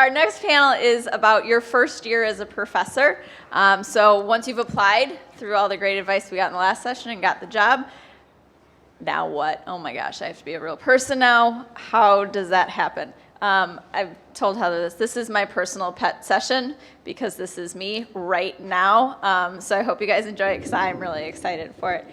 Our next panel is about your first year as a professor. So once you've applied through all the great advice we got in the last session and got the job, now what? Oh my gosh, I have to be a real person now. How does that happen? I've told Heather this is my personal pet session because this is me right now. So I hope you guys enjoy it because I'm really excited for it.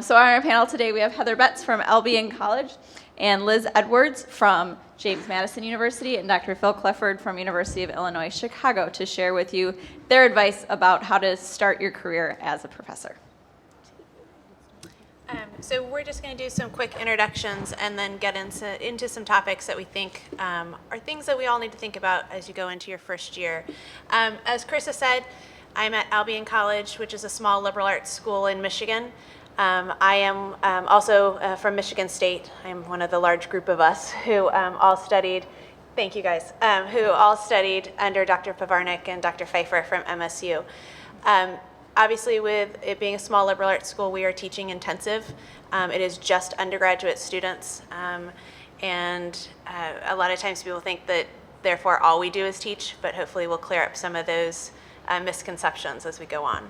So on our panel today, we have Heather Betts from Albion College and Liz Edwards from James Madison University and Dr. Phil Clifford from University of Illinois Chicago to share with you their advice about how to start your career as a professor. So we're just going to do some quick introductions and then get into some topics that we think are things that we all need to think about as you go into your first year. As Carissa said, I'm at Albion College, which is a small liberal arts school in Michigan. I am also from Michigan State. I'm one of the large group of us who all studied, thank you guys, who all studied under Dr. Pavarnik and Dr. Pfeiffer from MSU. Obviously, with it being a small liberal arts school, we are teaching intensive. It is just undergraduate students. And a lot of times people think that, therefore, all we do is teach, but hopefully we'll clear up some of those misconceptions as we go on.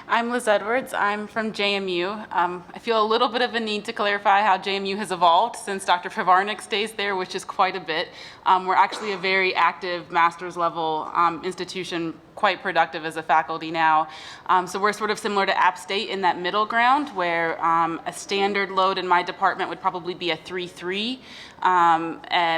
I'm Liz Edwards. I'm from JMU. I feel a little bit of a need to clarify how JMU has evolved since Dr. Pavarnik stays there, which is quite a bit. We're actually a very active master's level institution, quite productive as a faculty now. So we're sort of similar to App State in that middle ground where a standard load in my department would probably be a 3-3,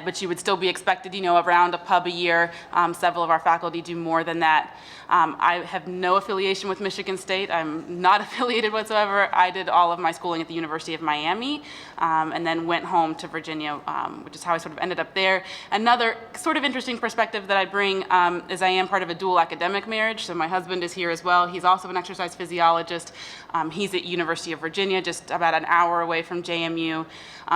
but you would still be expected, around a pub a year. Several of our faculty do more than that. I have no affiliation with Michigan State. I'm not affiliated whatsoever. I did all of my schooling at the University of Miami and then went home to Virginia, which is how I sort of ended up there. Another sort of interesting perspective that I bring is I am part of a dual academic marriage. So my husband is here as well. He's also an exercise physiologist. He's at University of Virginia, just about an hour away from JMU.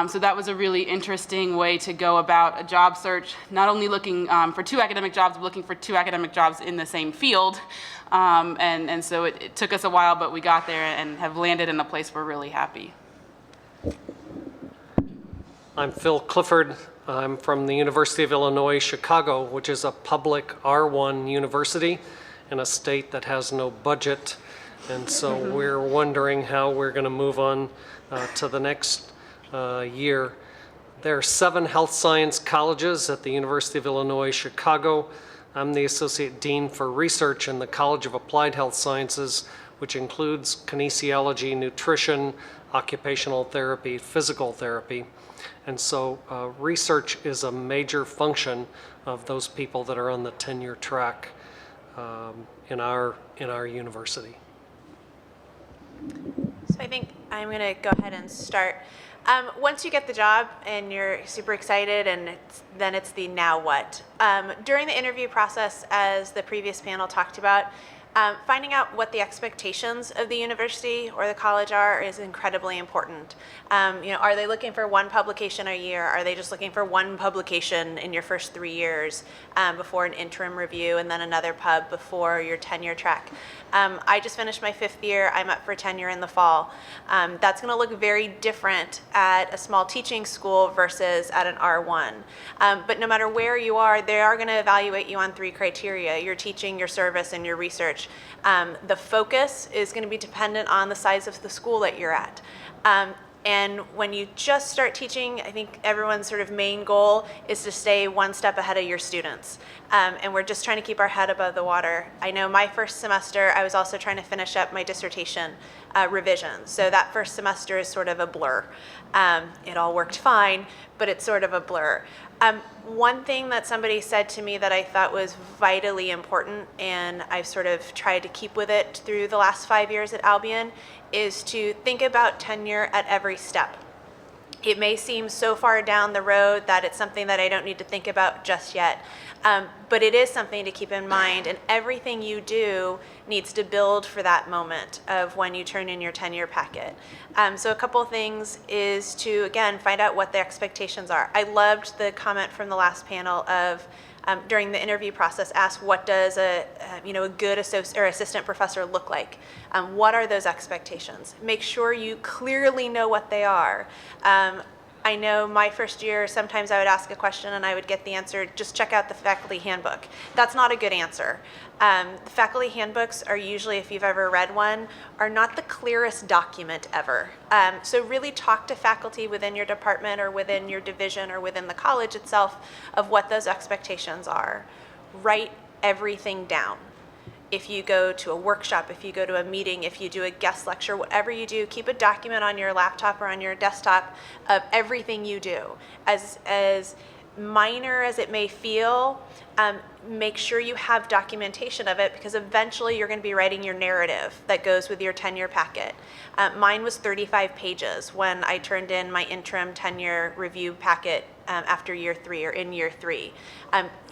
So that was a really interesting way to go about a job search, not only looking for two academic jobs, but looking for two academic jobs in the same field. And so it took us a while, but we got there and have landed in a place we're really happy. I'm Phil Clifford. I'm from the University of Illinois Chicago, which is a public R1 university in a state that has no budget. And so we're wondering how we're going to move on to the next year. There are 7 health science colleges at the University of Illinois Chicago. I'm the Associate Dean for Research in the College of Applied Health Sciences, which includes kinesiology, nutrition, occupational therapy, physical therapy. And so research is a major function of those people that are on the tenure track in our university. So I think I'm going to go ahead and start. Once you get the job and you're super excited, and then it's the now what. During the interview process, as the previous panel talked about, finding out what the expectations of the university or the college are is incredibly important. Are they looking for one publication a year? Are they just looking for one publication in your first 3 years before an interim review and then another pub before your tenure track? I just finished my 5th year. I'm up for tenure in the fall. That's going to look very different at a small teaching school versus at an R1. But no matter where you are, they are going to evaluate you on 3 criteria: your teaching, your service, and your research. The focus is going to be dependent on the size of the school that you're at. And when you just start teaching, I think everyone's sort of main goal is to stay one step ahead of your students. And we're just trying to keep our head above the water. I know my first semester, I was also trying to finish up my dissertation revision. So that first semester is sort of a blur. It all worked fine, but it's sort of a blur. One thing that somebody said to me that I thought was vitally important, and I've sort of tried to keep with it through the last 5 years at Albion, is to think about tenure at every step. It may seem so far down the road that it's something that I don't need to think about just yet, but it is something to keep in mind, and everything you do needs to build for that moment of when you turn in your tenure packet. So a couple things is to, again, find out what the expectations are. I loved the comment from the last panel of during the interview process, ask what does a good assistant professor look like? What are those expectations? Make sure you clearly know what they are. I know my first year, sometimes I would ask a question and I would get the answer, just check out the faculty handbook. That's not a good answer. The faculty handbooks are usually, if you've ever read one, are not the clearest document ever. So really talk to faculty within your department or within your division or within the college itself of what those expectations are. Write everything down. If you go to a workshop, if you go to a meeting, if you do a guest lecture, whatever you do, keep a document on your laptop or on your desktop of everything you do. As minor as it may feel, make sure you have documentation of it, because eventually you're going to be writing your narrative that goes with your tenure packet. Mine was 35 pages when I turned in my interim tenure review packet after year 3 or in year 3.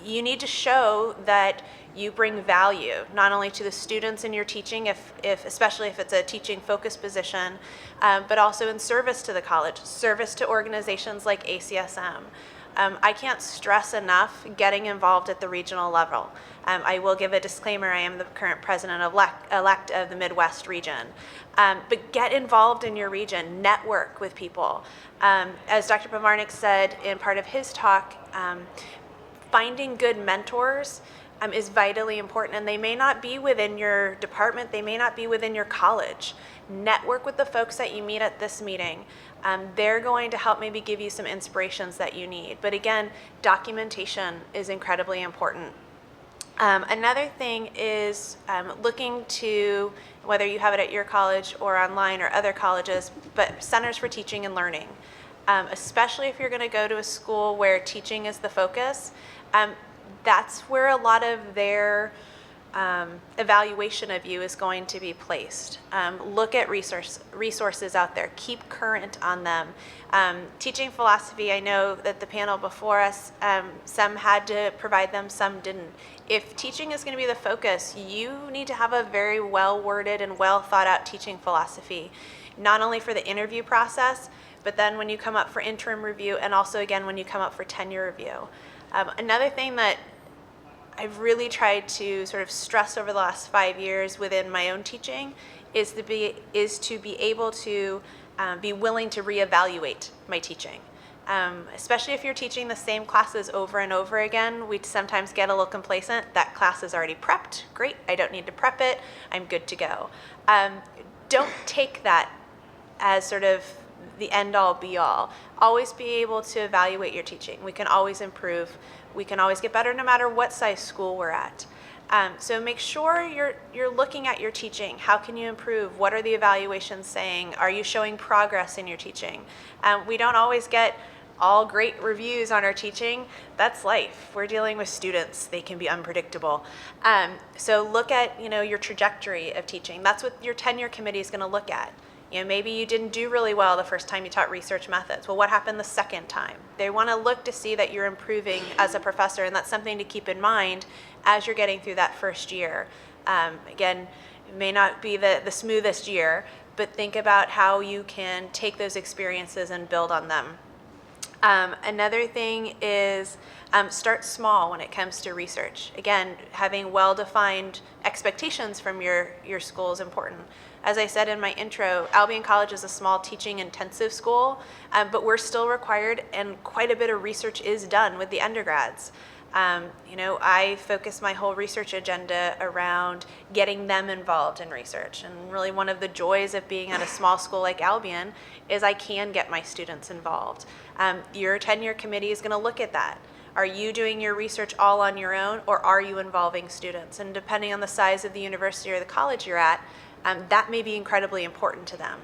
You need to show that you bring value not only to the students in your teaching, especially if it's a teaching focused position, but also in service to the college, service to organizations like ACSM. I can't stress enough getting involved at the regional level. I will give a disclaimer, I am the current president-elect of the Midwest region. But get involved in your region, network with people. As Dr. Pavarnik said in part of his talk, finding good mentors is vitally important, and they may not be within your department, they may not be within your college. Network with the folks that you meet at this meeting. They're going to help maybe give you some inspirations that you need. But again, documentation is incredibly important. Another thing is looking to, whether you have it at your college or online or other colleges, but centers for teaching and learning. Especially if you're going to go to a school where teaching is the focus, that's where a lot of their evaluation of you is going to be placed. Look at resources out there. Keep current on them. Teaching philosophy, I know that the panel before us, some had to provide them, some didn't. If teaching is going to be the focus, you need to have a very well-worded and well-thought-out teaching philosophy, not only for the interview process, but then when you come up for interim review, and also again when you come up for tenure review. Another thing that I've really tried to sort of stress over the last 5 years within my own teaching is to be able to be willing to reevaluate my teaching. Especially if you're teaching the same classes over and over again, we sometimes get a little complacent. That class is already prepped. Great, I don't need to prep it. I'm good to go. Don't take that as sort of the end-all, be-all. Always be able to evaluate your teaching. We can always improve. We can always get better no matter what size school we're at. So make sure you're looking at your teaching. How can you improve? What are the evaluations saying? Are you showing progress in your teaching? We don't always get all great reviews on our teaching. That's life. We're dealing with students. They can be unpredictable. So look at your trajectory of teaching. That's what your tenure committee is going to look at. Maybe you didn't do really well the first time you taught research methods. Well, what happened the second time? They want to look to see that you're improving as a professor, and that's something to keep in mind as you're getting through that first year. Again, it may not be the smoothest year, but think about how you can take those experiences and build on them. Another thing is start small when it comes to research. Again, having well-defined expectations from your school is important. As I said in my intro, Albion College is a small teaching-intensive school, but we're still required, and quite a bit of research is done with the undergrads. I focus my whole research agenda around getting them involved in research. And really one of the joys of being at a small school like Albion is I can get my students involved. Your tenure committee is going to look at that. Are you doing your research all on your own, or are you involving students? And depending on the size of the university or the college you're at, that may be incredibly important to them.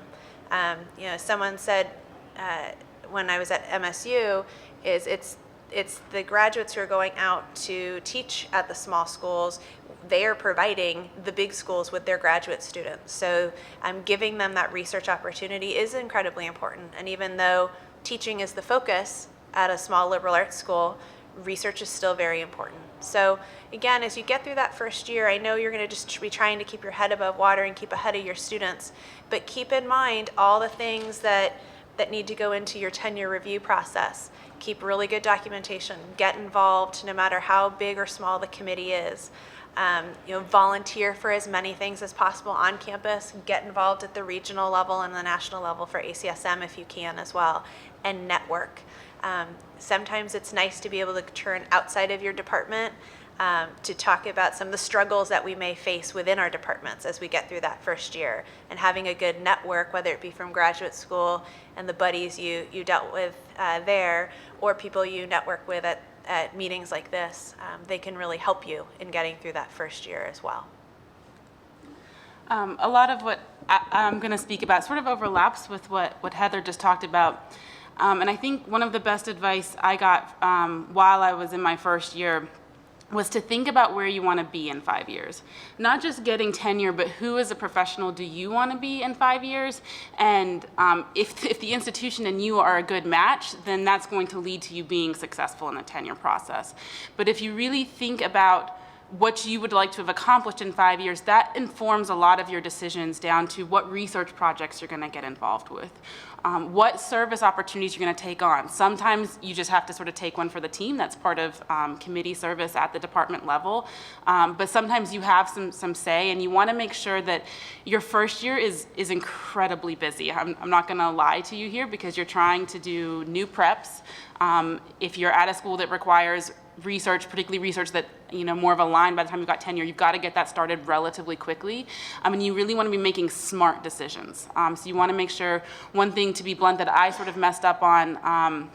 Someone said when I was at MSU, it's the graduates who are going out to teach at the small schools. They are providing the big schools with their graduate students. So giving them that research opportunity is incredibly important. And even though teaching is the focus at a small liberal arts school, research is still very important. So again, as you get through that first year, I know you're going to just be trying to keep your head above water and keep ahead of your students, but keep in mind all the things that that need to go into your tenure review process. Keep really good documentation. Get involved no matter how big or small the committee is. Volunteer for as many things as possible on campus. Get involved at the regional level and the national level for ACSM if you can as well, and network. Sometimes it's nice to be able to turn outside of your department to talk about some of the struggles that we may face within our departments as we get through that first year. And having a good network, whether it be from graduate school and the buddies you dealt with there, or people you network with at meetings like this, they can really help you in getting through that first year as well. A lot of what I'm going to speak about sort of overlaps with what Heather just talked about. And I think one of the best advice I got while I was in my first year was to think about where you want to be in 5 years. Not just getting tenure, but who as a professional do you want to be in 5 years? And if the institution and you are a good match, then that's going to lead to you being successful in the tenure process. But if you really think about what you would like to have accomplished in 5 years, that informs a lot of your decisions down to what research projects you're going to get involved with, what service opportunities you're going to take on. Sometimes you just have to sort of take one for the team. That's part of committee service at the department level. But sometimes you have some say, and you want to make sure that your first year is incredibly busy. I'm not going to lie to you here, because you're trying to do new preps. If you're at a school that requires research, particularly research that, more of a line by the time you've got tenure, you've got to get that started relatively quickly. And you really want to be making smart decisions. So you want to make sure, one thing to be blunt that I sort of messed up on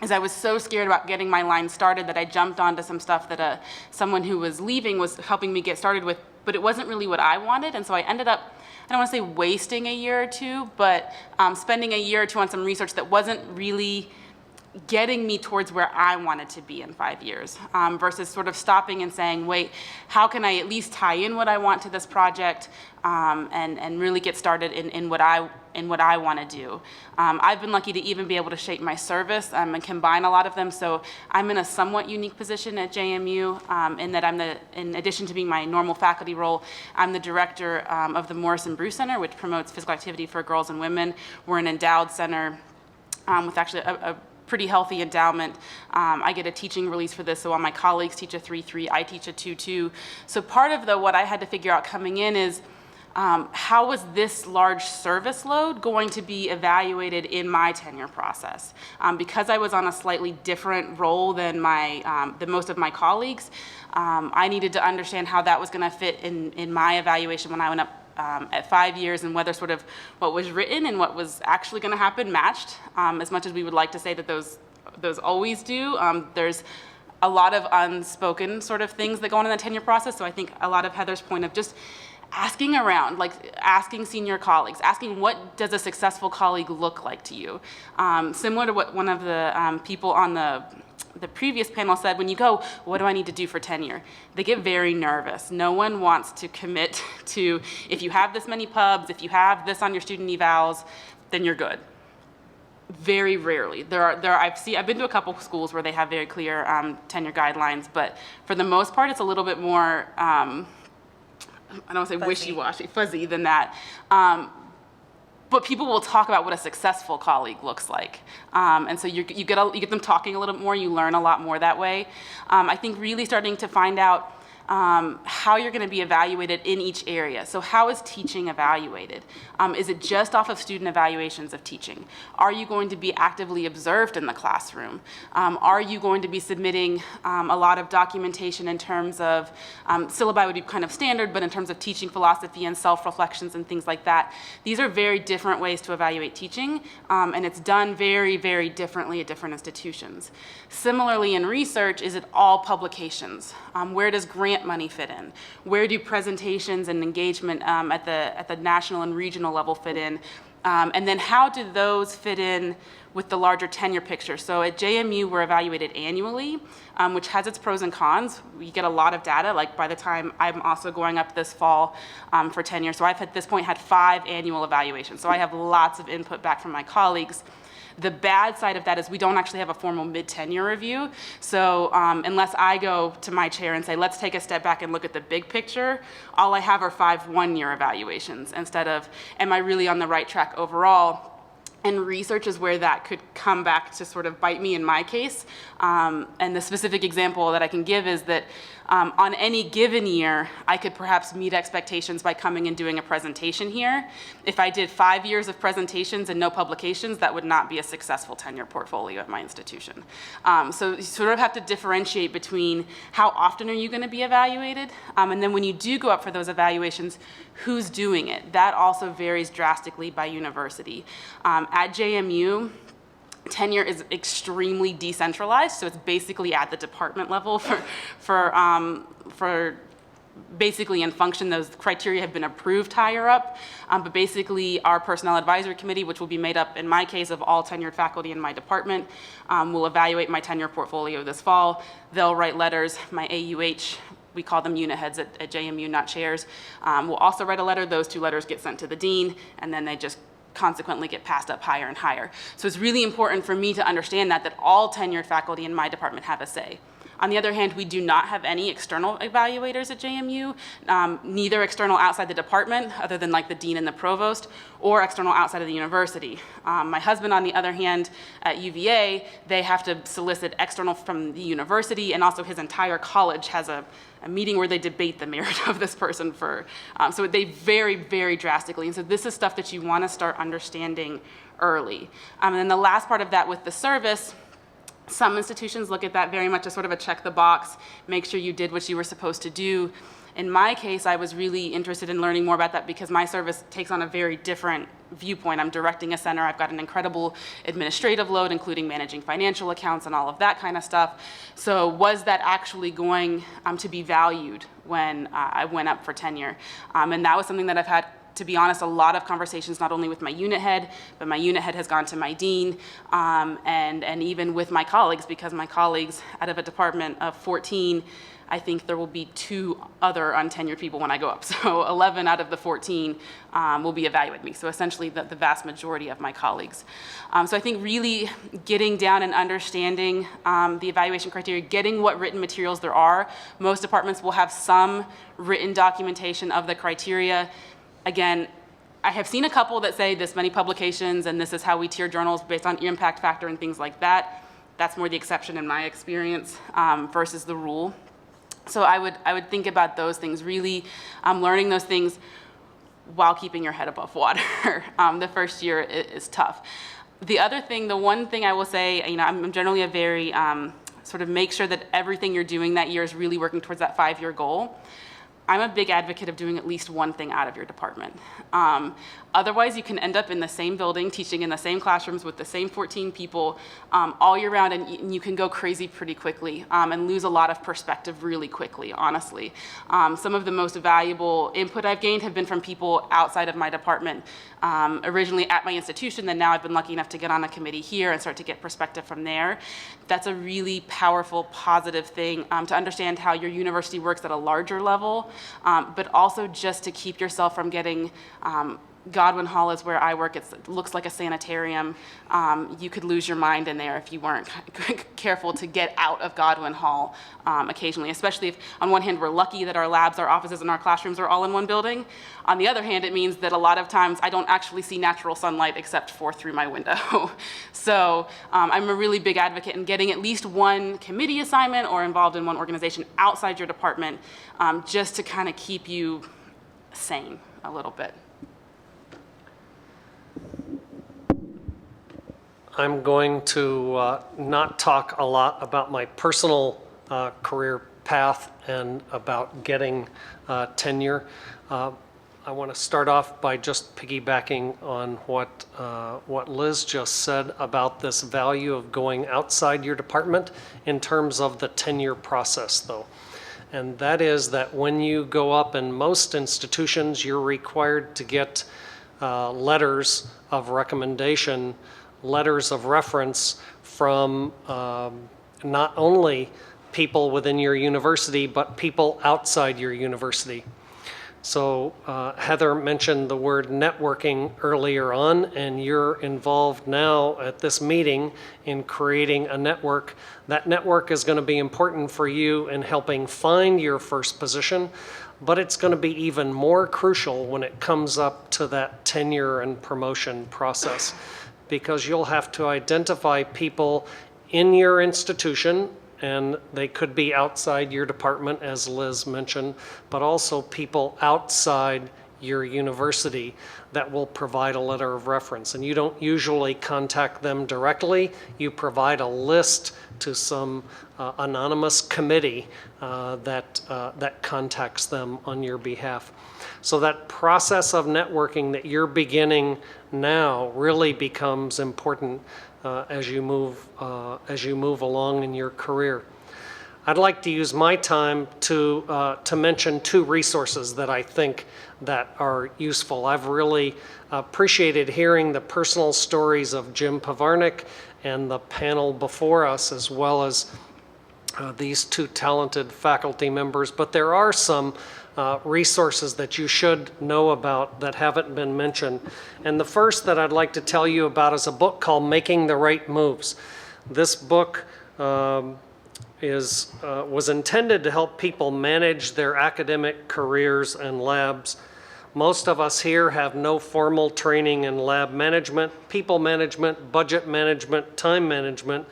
is I was so scared about getting my line started that I jumped onto some stuff that someone who was leaving was helping me get started with, but it wasn't really what I wanted. And so I ended up, I don't want to say wasting a year or two, but spending a year or two on some research that wasn't really getting me towards where I wanted to be in 5 years, versus sort of stopping and saying, wait, how can I at least tie in what I want to this project, and really get started in what I want to do. I've been lucky to even be able to shape my service and combine a lot of them, so I'm in a somewhat unique position at JMU in that in addition to being my normal faculty role, I'm the director of the Morrison Brew Center, which promotes physical activity for girls and women. We're an endowed center with actually a pretty healthy endowment. I get a teaching release for this, so all my colleagues teach a 3-3, I teach a 2-2. So part of what I had to figure out coming in is how was this large service load going to be evaluated in my tenure process? Because I was on a slightly different role than most of my colleagues, I needed to understand how that was going to fit in my evaluation when I went up at 5 years, and whether sort of what was written and what was actually going to happen matched. As much as we would like to say that those always do, there's a lot of unspoken sort of things that go on in the tenure process. So I think a lot of Heather's point of just asking around, like asking senior colleagues, asking what does a successful colleague look like to you? Similar to what one of the people on the previous panel said, when you go, what do I need to do for tenure? They get very nervous. No one wants to commit to, if you have this many pubs, if you have this on your student evals, then you're good. Very rarely. I've been to a couple schools where they have very clear tenure guidelines, but for the most part, it's a little bit more, I don't want to say wishy-washy, fuzzy than that. But people will talk about what a successful colleague looks like. And so you get them talking a little bit more, you learn a lot more that way. I think really starting to find out how you're going to be evaluated in each area. So how is teaching evaluated? Is it just off of student evaluations of teaching? Are you going to be actively observed in the classroom? Are you going to be submitting a lot of documentation in terms of, syllabi would be kind of standard, but in terms of teaching philosophy and self-reflections and things like that? These are very different ways to evaluate teaching, and it's done very, very differently at different institutions. Similarly, in research, is it all publications? Where does grant money fit in? Where do presentations and engagement at the national and regional level fit in? And then how do those fit in with the larger tenure picture? So at JMU, we're evaluated annually, which has its pros and cons. We get a lot of data, like by the time I'm also going up this fall for tenure. So I've at this point had 5 annual evaluations. So I have lots of input back from my colleagues. The bad side of that is we don't actually have a formal mid-tenure review. So unless I go to my chair and say, let's take a step back and look at the big picture, all I have are 5 one-year evaluations instead of, am I really on the right track overall? And research is where that could come back to sort of bite me in my case. And the specific example that I can give is that on any given year, I could perhaps meet expectations by coming and doing a presentation here. If I did 5 years of presentations and no publications, that would not be a successful tenure portfolio at my institution. So you sort of have to differentiate between how often are you going to be evaluated, and then when you do go up for those evaluations, who's doing it? That also varies drastically by university. At JMU, tenure is extremely decentralized, so it's basically at the department level for basically in function. Those criteria have been approved higher up, but basically our personnel advisory committee, which will be made up in my case of all tenured faculty in my department, will evaluate my tenure portfolio this fall. They'll write letters. My AUH, we call them unit heads at JMU, not chairs, will also write a letter. Those 2 letters get sent to the dean, and then they just consequently get passed up higher and higher. So it's really important for me to understand that all tenured faculty in my department have a say. On the other hand, we do not have any external evaluators at JMU, neither external outside the department, other than like the dean and the provost, or external outside of the university. My husband, on the other hand, at UVA, they have to solicit external from the university, and also his entire college has a meeting where they debate the merit of this person for, so they vary very drastically. And so this is stuff that you want to start understanding early. And then the last part of that with the service, some institutions look at that very much as sort of a check the box, make sure you did what you were supposed to do. In my case, I was really interested in learning more about that because my service takes on a very different viewpoint. I'm directing a center. I've got an incredible administrative load, including managing financial accounts and all of that kind of stuff. So was that actually going to be valued when I went up for tenure? And that was something that I've had, to be honest, a lot of conversations, not only with my unit head, but my unit head has gone to my dean, and even with my colleagues, because my colleagues, out of a department of 14, I think there will be 2 other untenured people when I go up. So 11 out of the 14 will be evaluating me. So essentially the vast majority of my colleagues. So I think really getting down and understanding the evaluation criteria, getting what written materials there are. Most departments will have some written documentation of the criteria. Again, I have seen a couple that say this many publications and this is how we tier journals based on impact factor and things like that. That's more the exception in my experience versus the rule. So I would think about those things, really learning those things while keeping your head above water. The first year is tough. The other thing, the one thing I will say, I'm generally a very sort of make sure that everything you're doing that year is really working towards that 5-year goal. I'm a big advocate of doing at least one thing out of your department. Otherwise, you can end up in the same building, teaching in the same classrooms with the same 14 people all year round, and you can go crazy pretty quickly and lose a lot of perspective really quickly, honestly. Some of the most valuable input I've gained have been from people outside of my department, originally at my institution, then now I've been lucky enough to get on a committee here and start to get perspective from there. That's a really powerful, positive thing to understand how your university works at a larger level, but also just to keep yourself from getting Godwin Hall is where I work. It looks like a sanitarium. You could lose your mind in there if you weren't careful to get out of Godwin Hall occasionally, especially if on one hand we're lucky that our labs, our offices, and our classrooms are all in one building. On the other hand, it means that a lot of times I don't actually see natural sunlight except for through my window. So I'm a really big advocate in getting at least one committee assignment or involved in one organization outside your department just to kind of keep you sane a little bit. I'm going to not talk a lot about my personal career path and about getting tenure. I want to start off by just piggybacking on what Liz just said about this value of going outside your department in terms of the tenure process, though. And that is that when you go up in most institutions, you're required to get letters of recommendation, letters of reference from not only people within your university, but people outside your university. So Heather mentioned the word networking earlier on, and you're involved now at this meeting in creating a network. That network is going to be important for you in helping find your first position, but it's going to be even more crucial when it comes up to that tenure and promotion process. because you'll have to identify people in your institution, and they could be outside your department, as Liz mentioned, but also people outside your university that will provide a letter of reference. And you don't usually contact them directly. You provide a list to some anonymous committee that contacts them on your behalf. So that process of networking that you're beginning now really becomes important as you move along in your career. I'd like to use my time to mention two resources that I think that are useful. I've really appreciated hearing the personal stories of Jim Pavarnik and the panel before us, as well as these two talented faculty members. But there are some resources that you should know about that haven't been mentioned. And the first that I'd like to tell you about is a book called Making the Right Moves. This book was intended to help people manage their academic careers and labs. Most of us here have no formal training in lab management, people management, budget management, time management,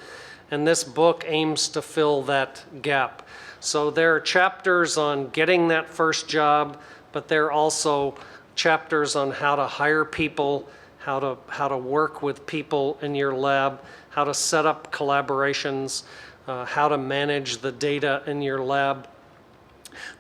and this book aims to fill that gap. So there are chapters on getting that first job, but there are also chapters on how to hire people, how to work with people in your lab, how to set up collaborations, how to manage the data in your lab.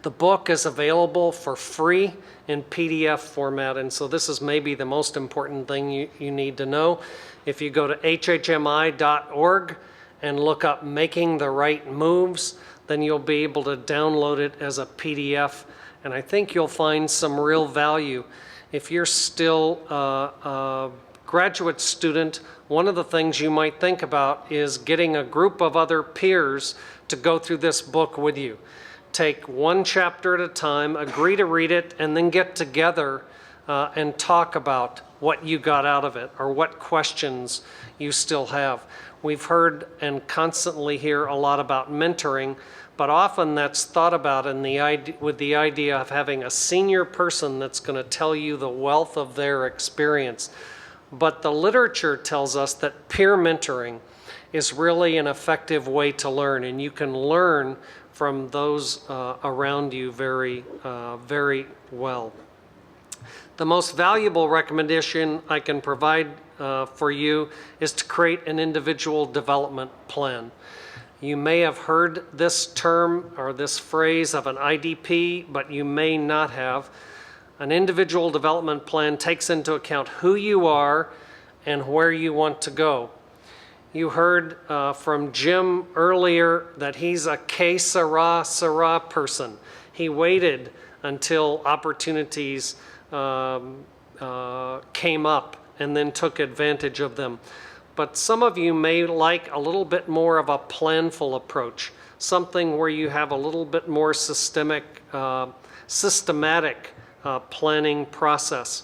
The book is available for free in PDF format, and so this is maybe the most important thing you need to know. If you go to hhmi.org and look up Making the Right Moves, then you'll be able to download it as a PDF, and I think you'll find some real value. If you're still a graduate student, one of the things you might think about is getting a group of other peers to go through this book with you. Take one chapter at a time, agree to read it, and then get together and talk about what you got out of it or what questions you still have. We've heard and constantly hear a lot about mentoring, but often that's thought about with the idea of having a senior person that's going to tell you the wealth of their experience. But the literature tells us that peer mentoring is really an effective way to learn, and you can learn from those around you very well. The most valuable recommendation I can provide for you is to create an individual development plan. You may have heard this term or this phrase of an IDP, but you may not have. An individual development plan takes into account who you are and where you want to go. You heard from Jim earlier that he's a que sera person. He waited until opportunities came up and then took advantage of them. But some of you may like a little bit more of a planful approach, something where you have a little bit more systematic planning process.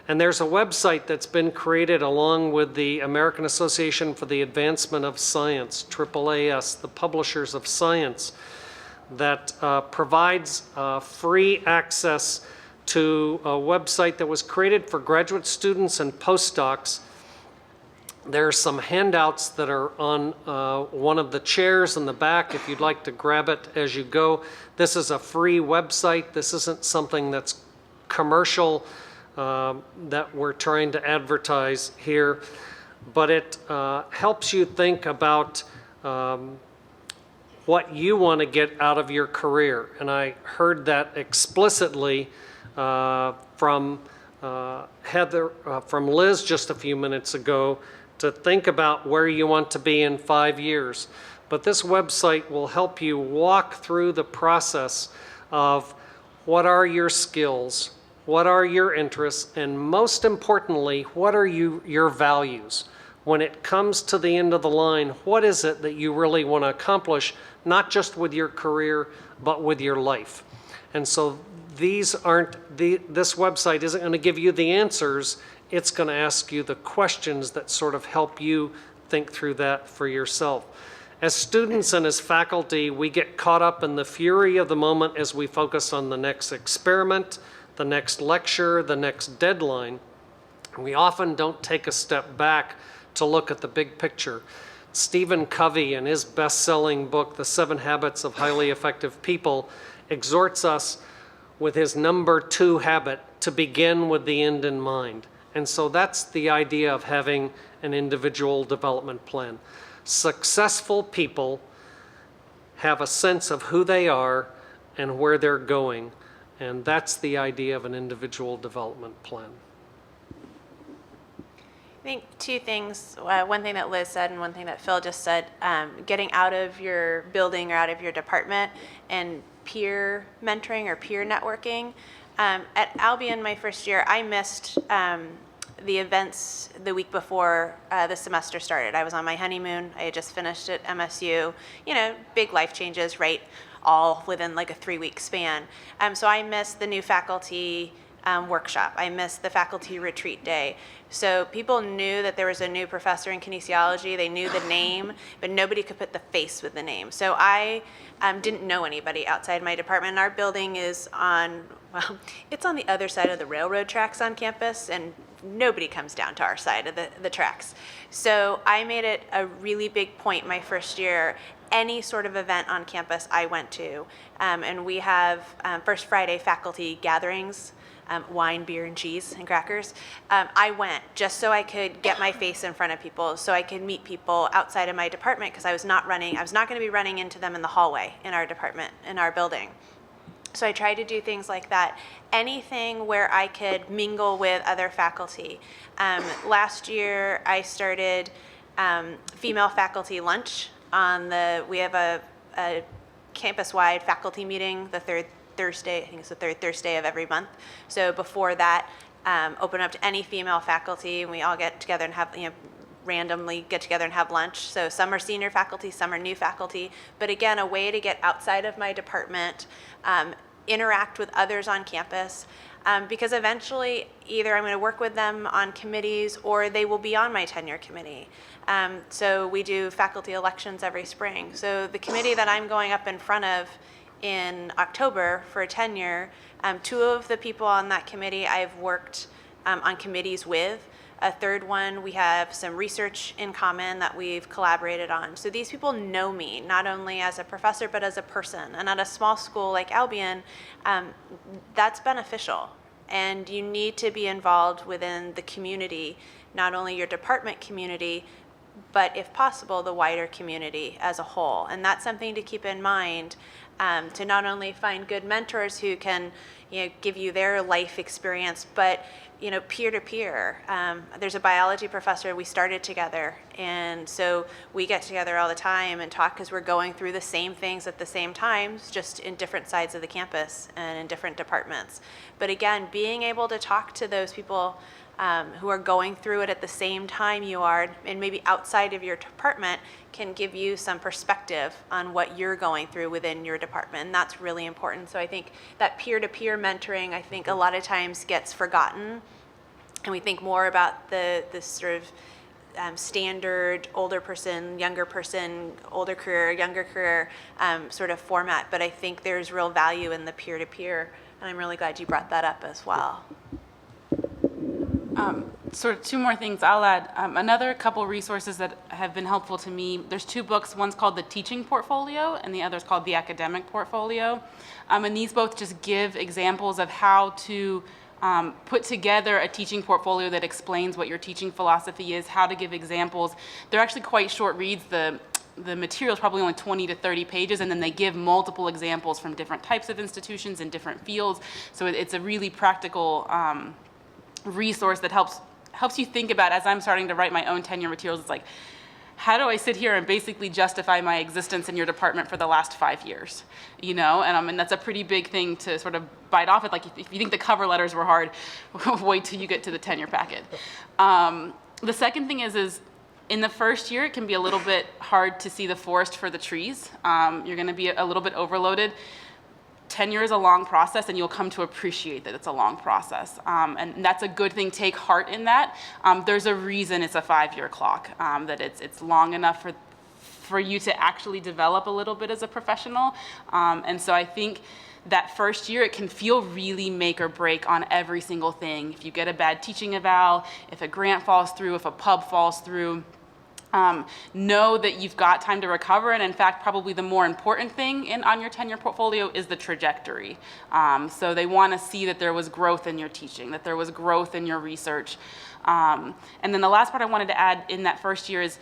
And there's a website that's been created along with the American Association for the Advancement of Science, AAAS, the publishers of science, that provides free access to a website that was created for graduate students and postdocs. There are some handouts that are on one of the chairs in the back if you'd like to grab it as you go. This is a free website. This isn't something that's commercial that we're trying to advertise here, but it helps you think about what you want to get out of your career. And I heard that explicitly from Liz just a few minutes ago, to think about where you want to be in 5 years. But this website will help you walk through the process of what are your skills, what are your interests, and most importantly, what are your values? When it comes to the end of the line, what is it that you really want to accomplish, not just with your career, but with your life? And so this website isn't going to give you the answers, it's going to ask you the questions that sort of help you think through that for yourself. As students and as faculty, we get caught up in the fury of the moment as we focus on the next experiment, the next lecture, the next deadline. We often don't take a step back to look at the big picture. Stephen Covey, in his best-selling book, The 7 Habits of Highly Effective People, exhorts us with his number 2 habit to begin with the end in mind. And so that's the idea of having an individual development plan. Successful people have a sense of who they are and where they're going, and that's the idea of an individual development plan. I think 2 things, one thing that Liz said and one thing that Phil just said, getting out of your building or out of your department and peer mentoring or peer networking. At Albion, my first year, I missed the events the week before the semester started. I was on my honeymoon. I had just finished at MSU. You know, big life changes, right? All within like a 3-week span. So I missed the new faculty workshop. I missed the faculty retreat day. So people knew that there was a new professor in kinesiology. They knew the name, but nobody could put the face with the name. So I didn't know anybody outside my department. Our building is on, well, it's on the other side of the railroad tracks on campus, and nobody comes down to our side of the tracks. So I made it a really big point my first year. Any sort of event on campus I went to. And we have First Friday faculty gatherings, wine, beer, and cheese, and crackers. I went just so I could get my face in front of people, so I could meet people outside of my department, because I was not going to be running into them in the hallway in our department, in our building. So I tried to do things like that. Anything where I could mingle with other faculty. Last year, I started female faculty lunch. We have a campus-wide faculty meeting the 3rd Thursday, I think it's the 3rd Thursday of every month. So before that, open up to any female faculty, and we all get together and have, randomly get together and have lunch. So some are senior faculty, some are new faculty, but again, a way to get outside of my department, interact with others on campus, because eventually either I'm going to work with them on committees or they will be on my tenure committee. So we do faculty elections every spring. So the committee that I'm going up in front of in October for tenure, 2 of the people on that committee I've worked on committees with. A 3rd one, we have some research in common that we've collaborated on. So these people know me, not only as a professor, but as a person. And at a small school like Albion, that's beneficial. And you need to be involved within the community, not only your department community, but if possible, the wider community as a whole. And that's something to keep in mind, to not only find good mentors who can, give you their life experience, but peer-to-peer. There's a biology professor, we started together, and so we get together all the time and talk because we're going through the same things at the same times, just in different sides of the campus and in different departments. But again, being able to talk to those people who are going through it at the same time you are, and maybe outside of your department, can give you some perspective on what you're going through within your department. And that's really important. So I think that peer-to-peer mentoring, I think a lot of times gets forgotten. And we think more about this sort of standard older person, older career, younger career sort of format. But I think there's real value in the peer-to-peer. And I'm really glad you brought that up as well. Sort of 2 more things I'll add. Another couple resources that have been helpful to me, there's 2 books. One's called The Teaching Portfolio, and the other's called The Academic Portfolio. And these both just give examples of how to put together a teaching portfolio that explains what your teaching philosophy is, how to give examples. They're actually quite short reads. The material is probably only 20 to 30 pages, and then they give multiple examples from different types of institutions in different fields. So it's a really practical resource that helps you think about, as I'm starting to write my own tenure materials, it's like, how do I sit here and basically justify my existence in your department for the last 5 years? And that's a pretty big thing to sort of bite off at. Like, if you think the cover letters were hard, wait till you get to the tenure packet. The second thing is in the first year, it can be a little bit hard to see the forest for the trees. You're going to be a little bit overloaded. Tenure is a long process, and you'll come to appreciate that it's a long process. And that's a good thing. Take heart in that. There's a reason it's a 5-year clock, that it's long enough for you to actually develop a little bit as a professional. And so I think that first year, it can feel really make or break on every single thing. If you get a bad teaching eval, if a grant falls through, if a pub falls through, know that you've got time to recover. And in fact, probably the more important thing on your tenure portfolio is the trajectory. So they want to see that there was growth in your teaching, that there was growth in your research. And then the last part I wanted to add in that first year is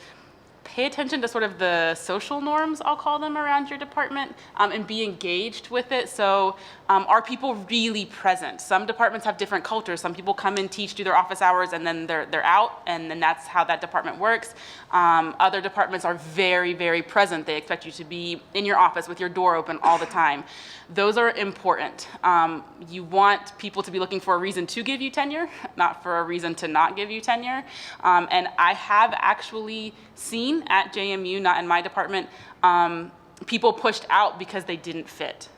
pay attention to sort of the social norms, I'll call them, around your department, and be engaged with it. So are people really present? Some departments have different cultures. Some people come in, teach, do their office hours, and then they're out, and then that's how that department works. Other departments are very, very present. They expect you to be in your office with your door open all the time. Those are important. You want people to be looking for a reason to give you tenure, not for a reason to not give you tenure. And I have actually seen at JMU, not in my department, people pushed out because they didn't fit,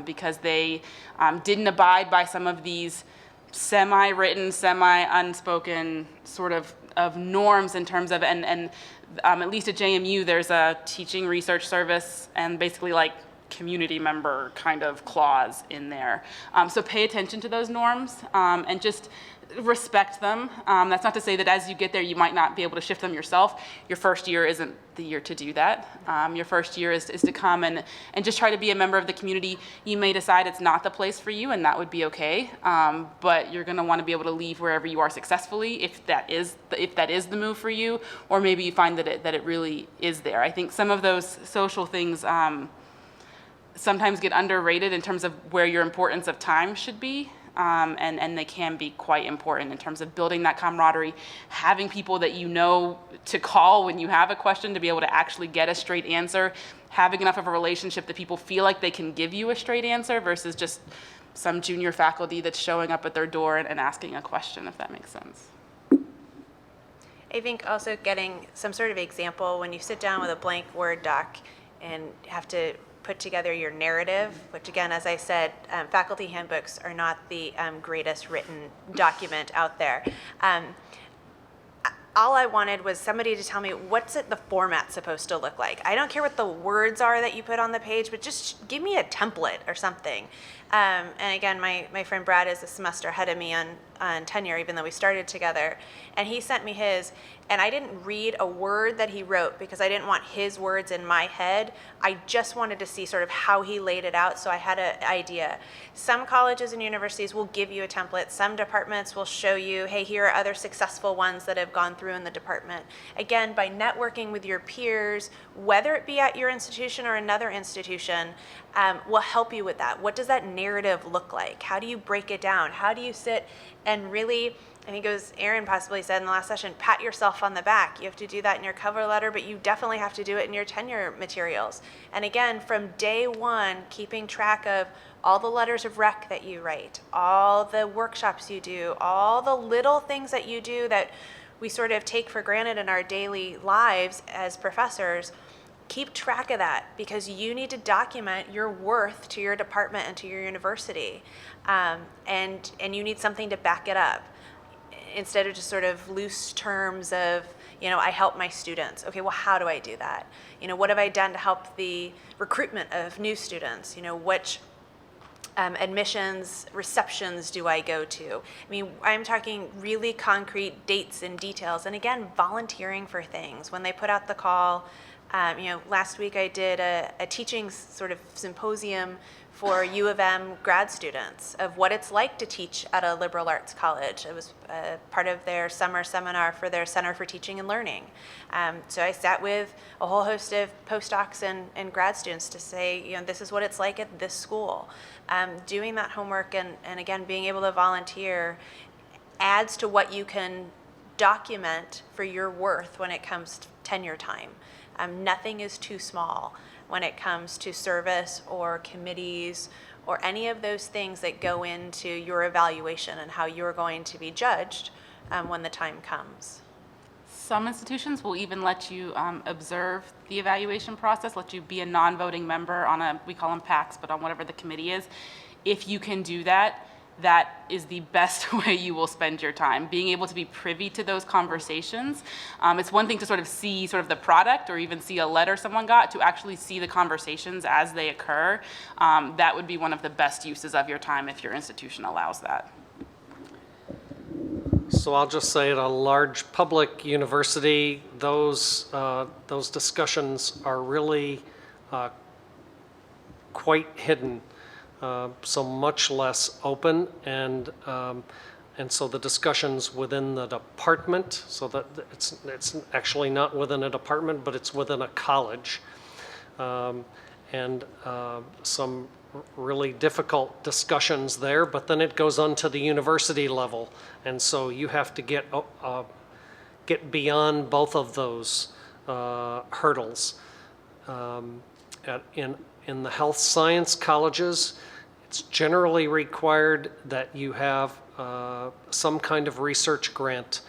because they didn't abide by some of these semi-written, semi-unspoken sort of norms in terms of, and at least at JMU, there's a teaching research service and basically like community member kind of clause in there. So pay attention to those norms and just respect them. That's not to say that as you get there, you might not be able to shift them yourself. Your first year isn't the year to do that. Your first year is to come and just try to be a member of the community. You may decide it's not the place for you, and that would be okay. But you're going to want to be able to leave wherever you are successfully, if that is the move for you, or maybe you find that it really is there. I think some of those social things sometimes get underrated in terms of where your importance of time should be. And they can be quite important in terms of building that camaraderie, having people that you know to call when you have a question to be able to actually get a straight answer, having enough of a relationship that people feel like they can give you a straight answer versus just some junior faculty that's showing up at their door and asking a question, if that makes sense. I think also getting some sort of example when you sit down with a blank Word doc and have to put together your narrative, which again, as I said, faculty handbooks are not the greatest written document out there. All I wanted was somebody to tell me what's the format supposed to look like. I don't care what the words are that you put on the page, but just give me a template or something. And again, my friend Brad is a semester ahead of me on tenure, even though we started together. And he sent me his, and I didn't read a word that he wrote because I didn't want his words in my head. I just wanted to see sort of how he laid it out, so I had an idea. Some colleges and universities will give you a template. Some departments will show you, hey, here are other successful ones that have gone through in the department. Again, by networking with your peers, whether it be at your institution or another institution, will help you with that. What does that narrative look like? How do you break it down? How do you sit and really, I think it was Aaron possibly said in the last session, pat yourself on the back. You have to do that in your cover letter, but you definitely have to do it in your tenure materials. And again, from day one, keeping track of all the letters of rec that you write, all the workshops you do, all the little things that you do that we sort of take for granted in our daily lives as professors. Keep track of that because you need to document your worth to your department and to your university. And you need something to back it up instead of just sort of loose terms of, I help my students. Okay, well, how do I do that? What have I done to help the recruitment of new students? Which admissions receptions do I go to? I mean, I'm talking really concrete dates and details. And again, volunteering for things. When they put out the call, last week I did a teaching sort of symposium for U of M grad students of what it's like to teach at a liberal arts college. It was part of their summer seminar for their Center for Teaching and Learning. So I sat with a whole host of postdocs and grad students to say, this is what it's like at this school. Doing that homework and again, being able to volunteer adds to what you can document for your worth when it comes to tenure time. Nothing is too small when it comes to service or committees or any of those things that go into your evaluation and how you're going to be judged when the time comes. Some institutions will even let you observe the evaluation process, let you be a non-voting member on we call them PACs, but on whatever the committee is. If you can do that, that is the best way you will spend your time. Being able to be privy to those conversations. It's one thing to sort of see sort of the product or even see a letter someone got, to actually see the conversations as they occur. That would be one of the best uses of your time if your institution allows that. So I'll just say at a large public university, those discussions are really quite hidden, so much less open, and so the discussions within the department, so that it's actually not within a department, but it's within a college, and some really difficult discussions there, but then it goes on to the university level, and so you have to get beyond both of those hurdles. In the health science colleges, it's generally required that you have some kind of research grant.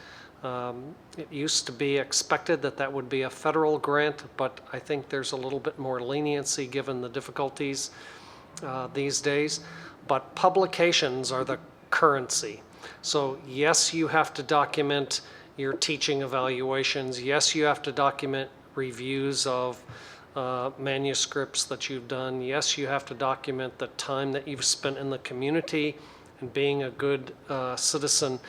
It used to be expected that that would be a federal grant, but I think there's a little bit more leniency given the difficulties these days. But publications are the currency. So yes, you have to document your teaching evaluations. Yes, you have to document reviews of manuscripts that you've done. Yes, you have to document the time that you've spent in the community and being a good citizen.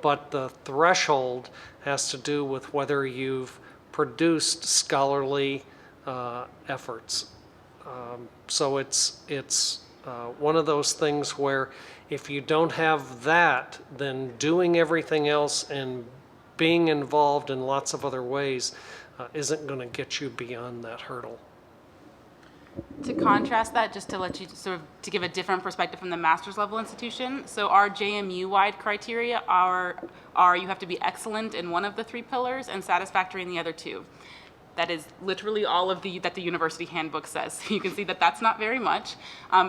But the threshold has to do with whether you've produced scholarly efforts. So it's one of those things where if you don't have that, then doing everything else and being involved in lots of other ways isn't going to get you beyond that hurdle. To contrast that, just to let you sort of to give a different perspective from the master's level institution, so our JMU-wide criteria are you have to be excellent in one of the 3 pillars and satisfactory in the other 2. That is literally all of that the university handbook says. You can see that that's not very much.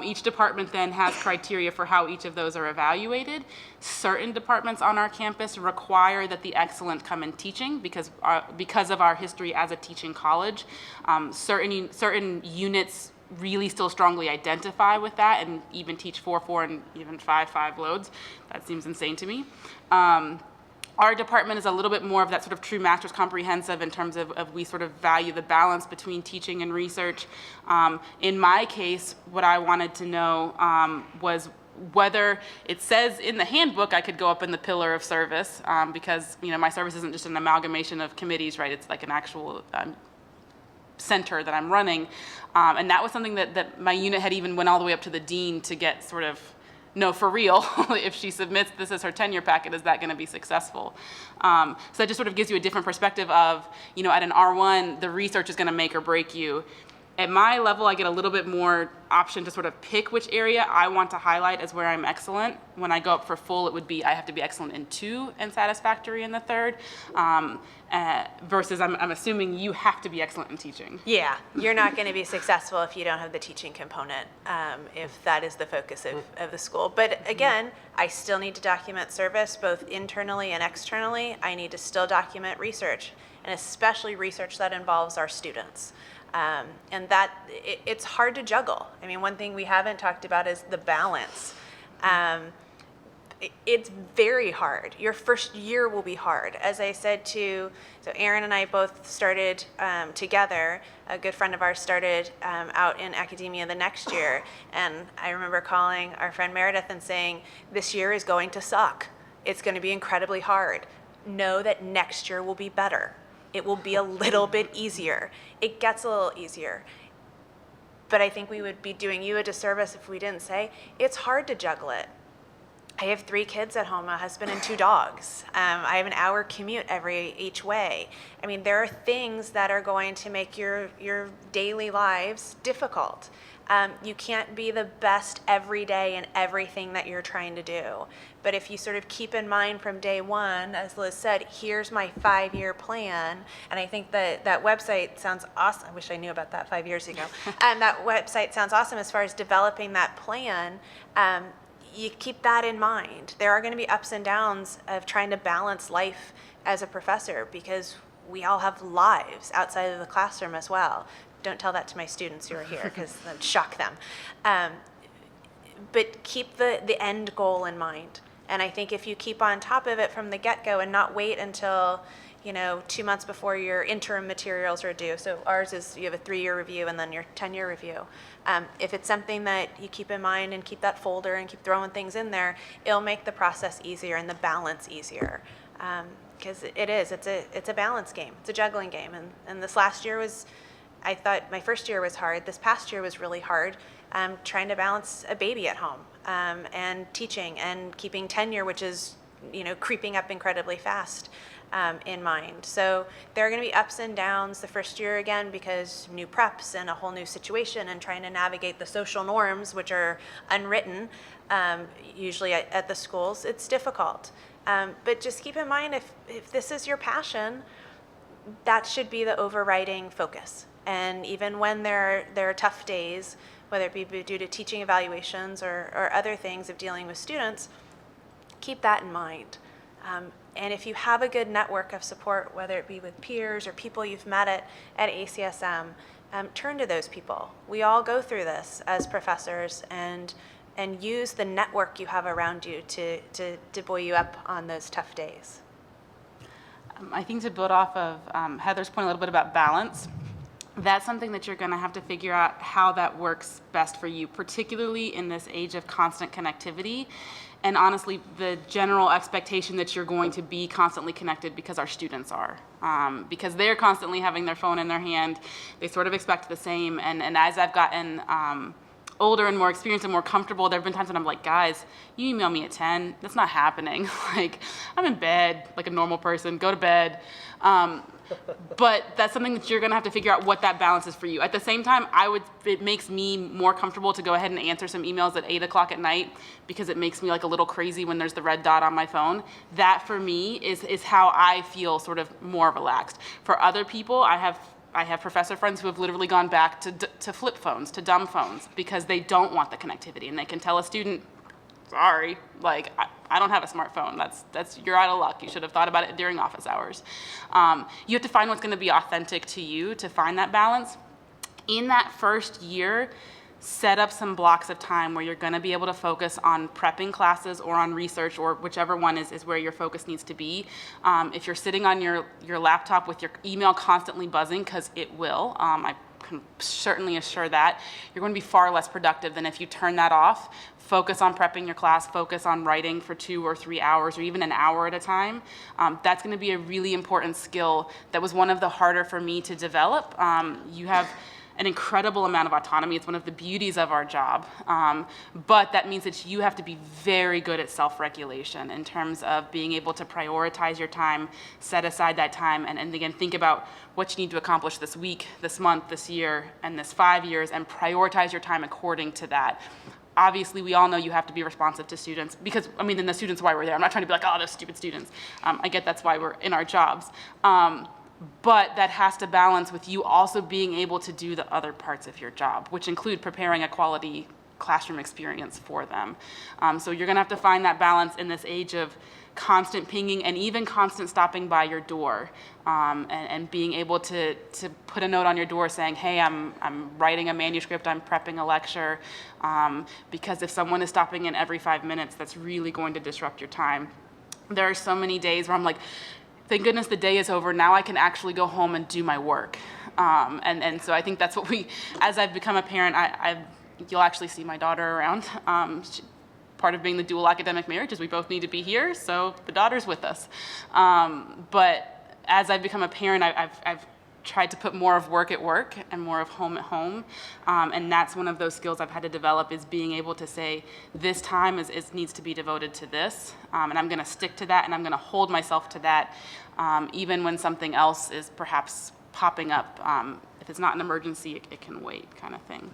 Each department then has criteria for how each of those are evaluated. Certain departments on our campus require that the excellent come in teaching because of our history as a teaching college. Certain units really still strongly identify with that and even teach 4-4 and even 5-5 loads. That seems insane to me. Our department is a little bit more of that sort of true master's comprehensive in terms of we sort of value the balance between teaching and research. In my case, what I wanted to know was whether it says in the handbook I could go up in the pillar of service because my service isn't just an amalgamation of committees, right? It's like an actual center that I'm running. And that was something that my unit had even went all the way up to the dean to get sort of, no, for real, if she submits this as her tenure packet, is that going to be successful? So that just sort of gives you a different perspective of, at an R1, the research is going to make or break you. At my level, I get a little bit more option to sort of pick which area I want to highlight as where I'm excellent. When I go up for full, it would be I have to be excellent in 2 and satisfactory in the 3rd, versus I'm assuming you have to be excellent in teaching. Yeah, you're not going to be successful if you don't have the teaching component, if that is the focus of the school. But again, I still need to document service both internally and externally. I need to still document research, and especially research that involves our students. And that it's hard to juggle. I mean, one thing we haven't talked about is the balance. It's very hard. Your first year will be hard. As I said so Aaron and I both started together. A good friend of ours started out in academia the next year. And I remember calling our friend Meredith and saying, this year is going to suck. It's going to be incredibly hard. Know that next year will be better. It will be a little bit easier. It gets a little easier. But I think we would be doing you a disservice if we didn't say, it's hard to juggle it. I have 3 kids at home, a husband and 2 dogs. I have an hour commute each way. I mean, there are things that are going to make your daily lives difficult. You can't be the best every day in everything that you're trying to do. But if you sort of keep in mind from day one, as Liz said, here's my 5-year plan, and I think that website sounds awesome. I wish I knew about that 5 years ago. And that website sounds awesome as far as developing that plan. You keep that in mind. There are going to be ups and downs of trying to balance life as a professor because we all have lives outside of the classroom as well. Don't tell that to my students who are here because that would shock them. but keep the end goal in mind. And I think if you keep on top of it from the get-go and not wait until, 2 months before your interim materials are due. So ours is you have a 3-year review and then your 10-year review. If it's something that you keep in mind and keep that folder and keep throwing things in there, it'll make the process easier and the balance easier. Because it's a balance game. It's a juggling game. And this last year was, I thought my first year was hard. This past year was really hard. Trying to balance a baby at home and teaching and keeping tenure, which is, creeping up incredibly fast, in mind. So there are going to be ups and downs the first year again because new preps and a whole new situation and trying to navigate the social norms, which are unwritten, usually at the schools. It's difficult. But just keep in mind, if this is your passion, that should be the overriding focus. And even when there are tough days, whether it be due to teaching evaluations or other things of dealing with students, keep that in mind. And if you have a good network of support, whether it be with peers or people you've met at ACSM, turn to those people. We all go through this as professors, and use the network you have around you to buoy you up on those tough days. I think to build off of Heather's point a little bit about balance, that's something that you're going to have to figure out how that works best for you, particularly in this age of constant connectivity. And honestly, the general expectation that you're going to be constantly connected because our students are. Because they're constantly having their phone in their hand, they sort of expect the same. And as I've gotten older and more experienced and more comfortable, there have been times when I'm like, guys, you email me at 10, that's not happening. Like, I'm in bed like a normal person, go to bed. But that's something that you're going to have to figure out what that balance is for you. At the same time, it makes me more comfortable to go ahead and answer some emails at 8 o'clock at night because it makes me like a little crazy when there's the red dot on my phone. That for me is how I feel sort of more relaxed. For other people, I have professor friends who have literally gone back to flip phones, to dumb phones, because they don't want the connectivity, and they can tell a student, sorry, like, I don't have a smartphone. That's you're out of luck. You should have thought about it during office hours. You have to find what's going to be authentic to you to find that balance. In that first year, set up some blocks of time where you're going to be able to focus on prepping classes or on research, or whichever one is where your focus needs to be. If you're sitting on your laptop with your email constantly buzzing, because it will, I can certainly assure that, you're going to be far less productive than if you turn that off. Focus on prepping your class, focus on writing for 2 or 3 hours or even an hour at a time. That's going to be a really important skill that was one of the harder for me to develop. You have an incredible amount of autonomy. It's one of the beauties of our job. But that means that you have to be very good at self-regulation in terms of being able to prioritize your time, set aside that time, and again, think about what you need to accomplish this week, this month, this year, and this 5 years, and prioritize your time according to that. Obviously, we all know you have to be responsive to students because, then the students are why we're there. I'm not trying to be like, oh, those stupid students. I get that's why we're in our jobs. But that has to balance with you also being able to do the other parts of your job, which include preparing a quality classroom experience for them. So you're going to have to find that balance in this age of constant pinging and even constant stopping by your door, and being able to put a note on your door saying, hey, I'm writing a manuscript, I'm prepping a lecture, because if someone is stopping in every 5 minutes, that's really going to disrupt your time. There are so many days where I'm like, thank goodness the day is over, now I can actually go home and do my work. And so I think that's what as I've become a parent, you'll actually see my daughter around. Part of being the dual academic marriage is we both need to be here, so the daughter's with us. But as I've become a parent, I've tried to put more of work at work and more of home at home. And that's one of those skills I've had to develop, is being able to say, this time needs to be devoted to this, and I'm gonna stick to that, and I'm gonna hold myself to that, even when something else is perhaps popping up. If it's not an emergency, it can wait, kind of thing.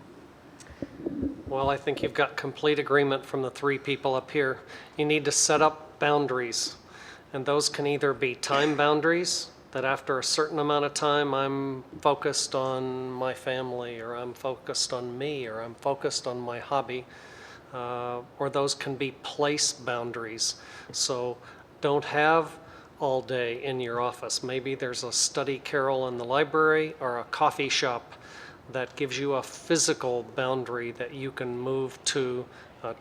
Well, I think you've got complete agreement from the 3 people up here. You need to set up boundaries, and those can either be time boundaries, that after a certain amount of time I'm focused on my family, or I'm focused on me, or I'm focused on my hobby, or those can be place boundaries. So don't have all day in your office. Maybe there's a study carrel in the library or a coffee shop that gives you a physical boundary that you can move to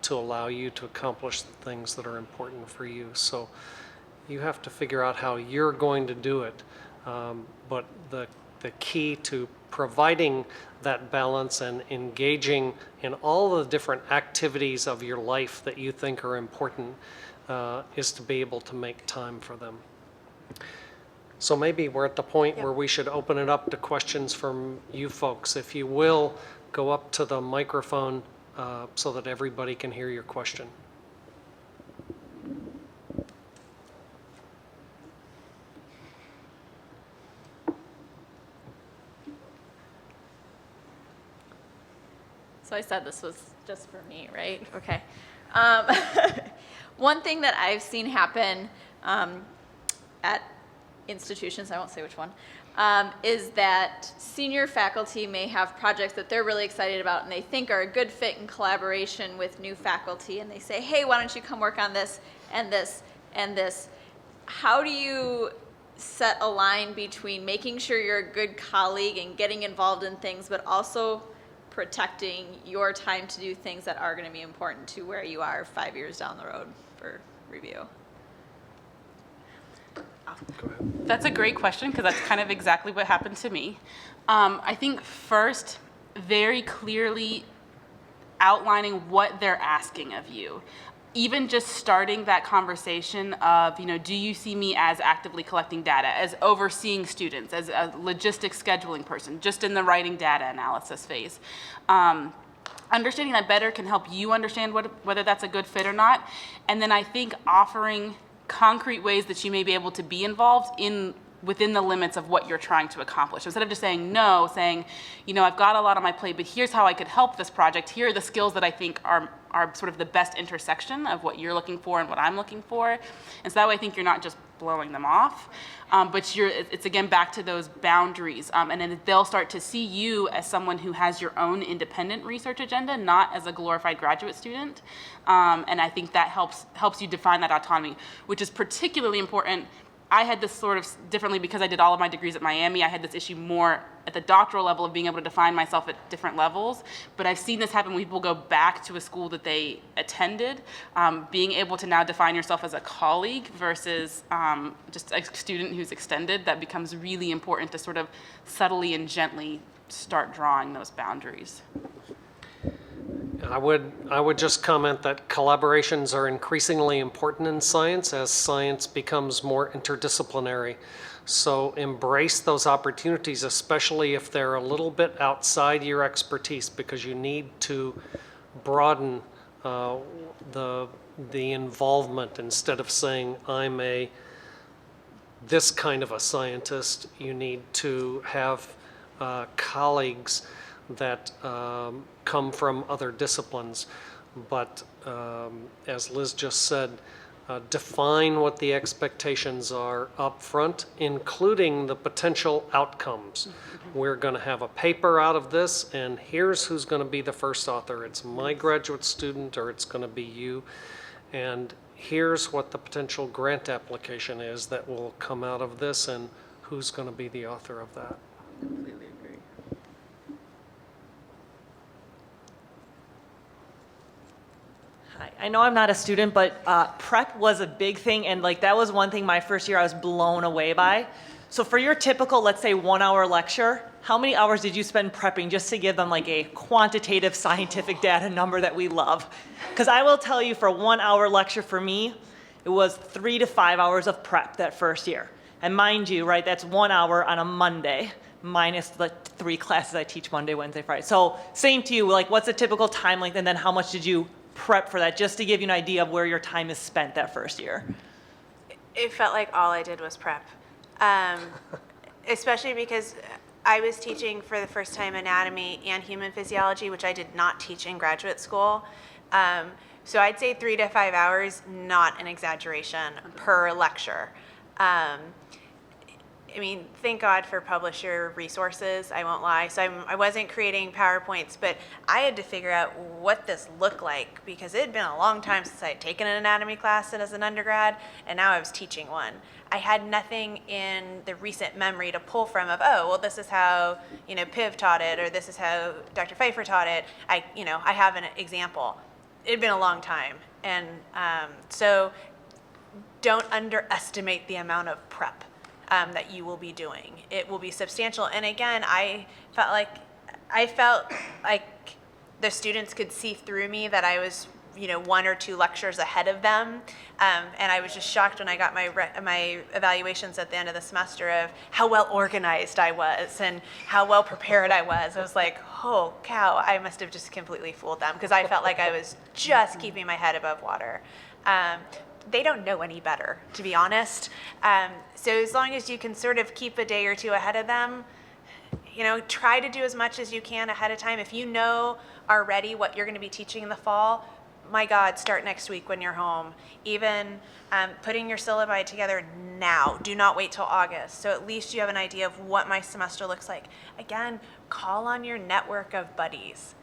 allow you to accomplish the things that are important for you. So you have to figure out how you're going to do it. But the key to providing that balance and engaging in all the different activities of your life that you think are important is to be able to make time for them. So maybe we're at the point where we should open it up to questions from you folks. If you will, go up to the microphone so that everybody can hear your question. So I said this was just for me, right? Okay. One thing that I've seen happen at institutions, I won't say which one, is that senior faculty may have projects that they're really excited about and they think are a good fit in collaboration with new faculty, and they say, hey, why don't you come work on this and this and this? How do you set a line between making sure you're a good colleague and getting involved in things, but also protecting your time to do things that are going to be important to where you are 5 years down the road for review? Go ahead. That's a great question, because that's kind of exactly what happened to me. I think first, very clearly outlining what they're asking of you. Even just starting that conversation of, do you see me as actively collecting data, as overseeing students, as a logistics scheduling person, just in the writing data analysis phase. Understanding that better can help you understand whether that's a good fit or not. And then I think offering concrete ways that you may be able to be involved within the limits of what you're trying to accomplish. Instead of just saying no, saying, I've got a lot on my plate, but here's how I could help this project. Here are the skills that I think are sort of the best intersection of what you're looking for and what I'm looking for. And so that way I think you're not just blowing them off, but it's again back to those boundaries. And then they'll start to see you as someone who has your own independent research agenda, not as a glorified graduate student. And I think that helps you define that autonomy, which is particularly important. I had this sort of differently because I did all of my degrees at Miami. I had this issue more at the doctoral level of being able to define myself at different levels. But I've seen this happen when people go back to a school that they attended, being able to now define yourself as a colleague versus just a student who's extended. That becomes really important to sort of subtly and gently start drawing those boundaries. I would just comment that collaborations are increasingly important in science as science becomes more interdisciplinary. So embrace those opportunities, especially if they're a little bit outside your expertise, because you need to broaden the involvement. Instead of saying, I'm this kind of a scientist, you need to have colleagues that come from other disciplines. But as Liz just said, define what the expectations are up front, including the potential outcomes. We're going to have a paper out of this, and here's who's going to be the first author. It's my graduate student, or it's going to be you. And here's what the potential grant application is that will come out of this, and who's going to be the author of that. Completely agree. I know I'm not a student, but prep was a big thing, and that was one thing my first year I was blown away by. So for your typical, let's say 1 hour lecture, how many hours did you spend prepping just to give them a quantitative scientific data number that we love? Because I will tell you, for a 1 hour lecture for me, it was 3 to 5 hours of prep that first year. And mind you, right, that's 1 hour on a Monday, minus the 3 classes I teach Monday, Wednesday, Friday. So same to you, what's a typical time length, and then how much did you prep for that, just to give you an idea of where your time is spent that first year? It felt like all I did was prep, especially because I was teaching for the first time anatomy and human physiology, which I did not teach in graduate school. So I'd say 3 to 5 hours, not an exaggeration, per lecture. I mean, thank God for publisher resources, I won't lie. So I wasn't creating PowerPoints, but I had to figure out what this looked like because it had been a long time since I had taken an anatomy class as an undergrad, and now I was teaching one. I had nothing in the recent memory to pull from of, oh, well, this is how, Piv taught it, or this is how Dr. Pfeiffer taught it. I have an example. It had been a long time. And so don't underestimate the amount of prep that you will be doing. It will be substantial. And again, I felt like the students could see through me that I was, 1 or 2 lectures ahead of them. And I was just shocked when I got my evaluations at the end of the semester of how well organized I was and how well prepared I was. I was like, oh cow, I must have just completely fooled them because I felt like I was just keeping my head above water. They don't know any better, to be honest. So as long as you can sort of keep a day or 2 ahead of them, try to do as much as you can ahead of time. If you know already what you're going to be teaching in the fall, my God, start next week when you're home. Even putting your syllabi together now. Do not wait till August. So at least you have an idea of what my semester looks like. Again, call on your network of buddies.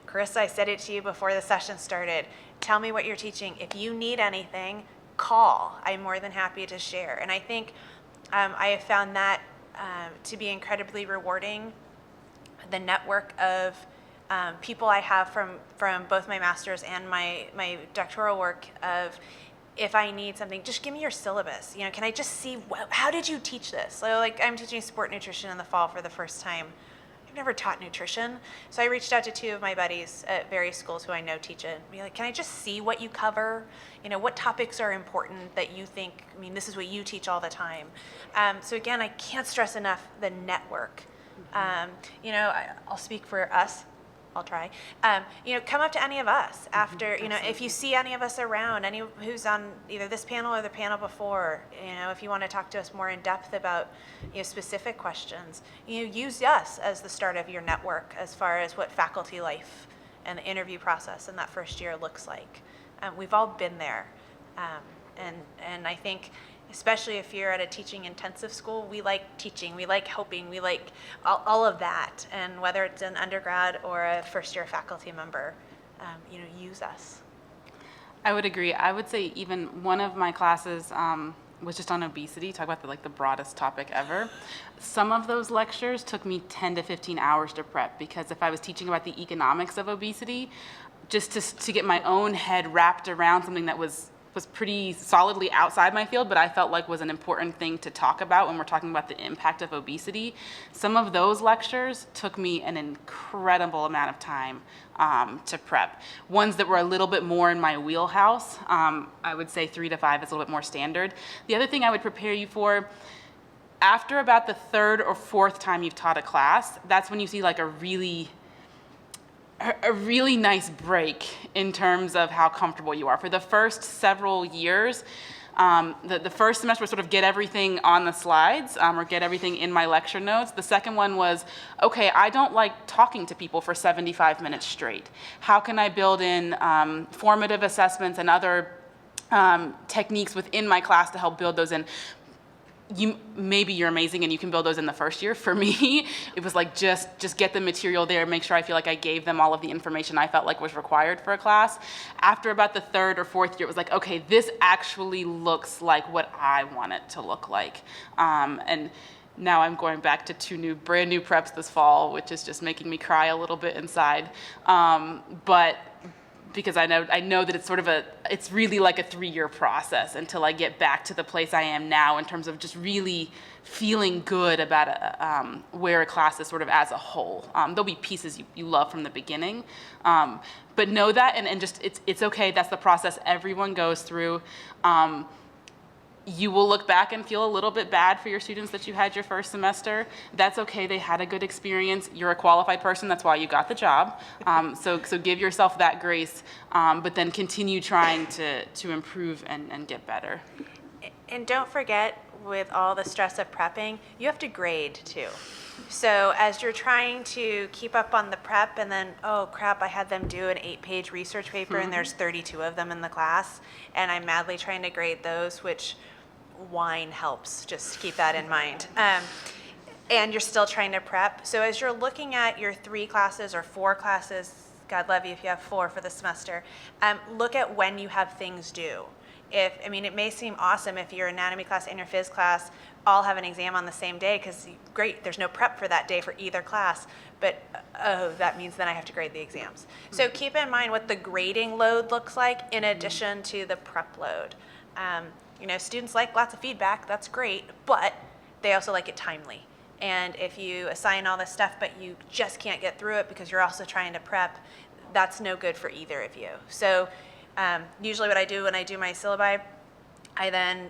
Chris, I said it to you before the session started. Tell me what you're teaching. If you need anything, call. I'm more than happy to share. And I think I have found that to be incredibly rewarding. The network of people I have from both my master's and my doctoral work of, if I need something, just give me your syllabus. Can I just see, how did you teach this? So like I'm teaching sport nutrition in the fall for the first time. I've never taught nutrition. So I reached out to 2 of my buddies at various schools who I know teach it. Be like, can I just see what you cover? What topics are important that you think, this is what you teach all the time. So again, I can't stress enough the network. I'll speak for us. I'll try. Come up to any of us after, if you see any of us around, any who's on either this panel or the panel before, if you want to talk to us more in depth about, specific questions, use us as the start of your network as far as what faculty life and the interview process in that first year looks like. We've all been there. And I think, especially if you're at a teaching intensive school, we like teaching, we like helping, we like all of that. And whether it's an undergrad or a first year faculty member, use us. I would agree. I would say even one of my classes was just on obesity, talk about the broadest topic ever. Some of those lectures took me 10 to 15 hours to prep because if I was teaching about the economics of obesity, just to get my own head wrapped around something that was pretty solidly outside my field, but I felt like was an important thing to talk about when we're talking about the impact of obesity. Some of those lectures took me an incredible amount of time to prep. Ones that were a little bit more in my wheelhouse, I would say 3 to 5 is a little bit more standard. The other thing I would prepare you for, after about the 3rd or 4th time you've taught a class, that's when you see like a really nice break in terms of how comfortable you are. For the first several years, the first semester was sort of get everything on the slides or get everything in my lecture notes. The second one was, okay, I don't like talking to people for 75 minutes straight. How can I build in formative assessments and other techniques within my class to help build those in? Maybe you're amazing and you can build those in the first year. For me, it was like just get the material there, make sure I feel like I gave them all of the information I felt like was required for a class. After about the 3rd or 4th year, it was like, okay, this actually looks like what I want it to look like. And now I'm going back to brand new preps this fall, which is just making me cry a little bit inside. But because I know that it's really like a 3-year process until I get back to the place I am now in terms of just really feeling good about where a class is sort of as a whole. There'll be pieces you love from the beginning, but know that and just it's okay. That's the process everyone goes through. You will look back and feel a little bit bad for your students that you had your first semester. That's okay. They had a good experience. You're a qualified person. That's why you got the job. So give yourself that grace, but then continue trying to improve and get better. And don't forget, with all the stress of prepping, you have to grade too. So as you're trying to keep up on the prep and then, oh crap, I had them do an 8-page research paper and there's 32 of them in the class, and I'm madly trying to grade those, which wine helps, just keep that in mind. And you're still trying to prep. So as you're looking at your 3 classes or 4 classes, God love you if you have 4 for the semester, look at when you have things due. It may seem awesome if your anatomy class and your phys class all have an exam on the same day, because great, there's no prep for that day for either class, but that means then I have to grade the exams. So keep in mind what the grading load looks like in addition to the prep load. Students like lots of feedback, that's great, but they also like it timely. And if you assign all this stuff, but you just can't get through it because you're also trying to prep, that's no good for either of you. So usually what I do when I do my syllabi, I then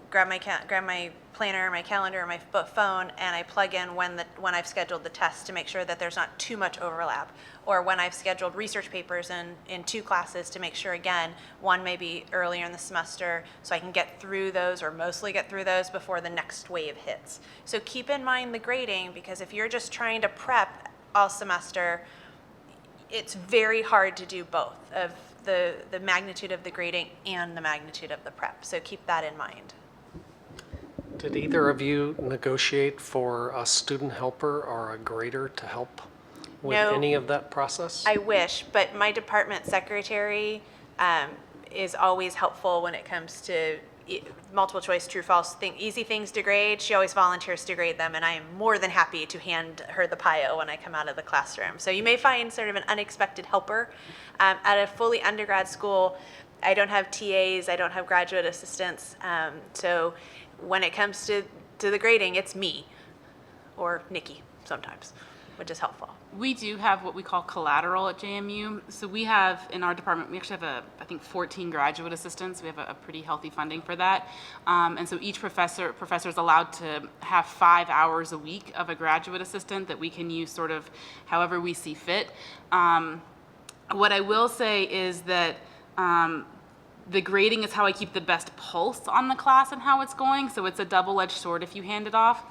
grab my planner, my calendar, my phone, and I plug in when I've scheduled the test to make sure that there's not too much overlap, or when I've scheduled research papers in 2 classes to make sure, again, one may be earlier in the semester so I can get through those, or mostly get through those before the next wave hits. So keep in mind the grading, because if you're just trying to prep all semester, it's very hard to do both of the magnitude of the grading and the magnitude of the prep. So keep that in mind. Did either of you negotiate for a student helper or a grader to help with No. any of that process? I wish, but my department secretary is always helpful when it comes to multiple choice, true, false, easy things to grade. She always volunteers to grade them, and I am more than happy to hand her the PIO when I come out of the classroom. So you may find sort of an unexpected helper. At a fully undergrad school, I don't have TAs, I don't have graduate assistants, so when it comes to the grading, it's me or Nikki sometimes, which is helpful. We do have what we call collateral at JMU. So we have, in our department, we actually have I think 14 graduate assistants. We have a pretty healthy funding for that. And so each professor is allowed to have 5 hours a week of a graduate assistant that we can use sort of however we see fit. What I will say is that the grading is how I keep the best pulse on the class and how it's going. So it's a double-edged sword if you hand it off.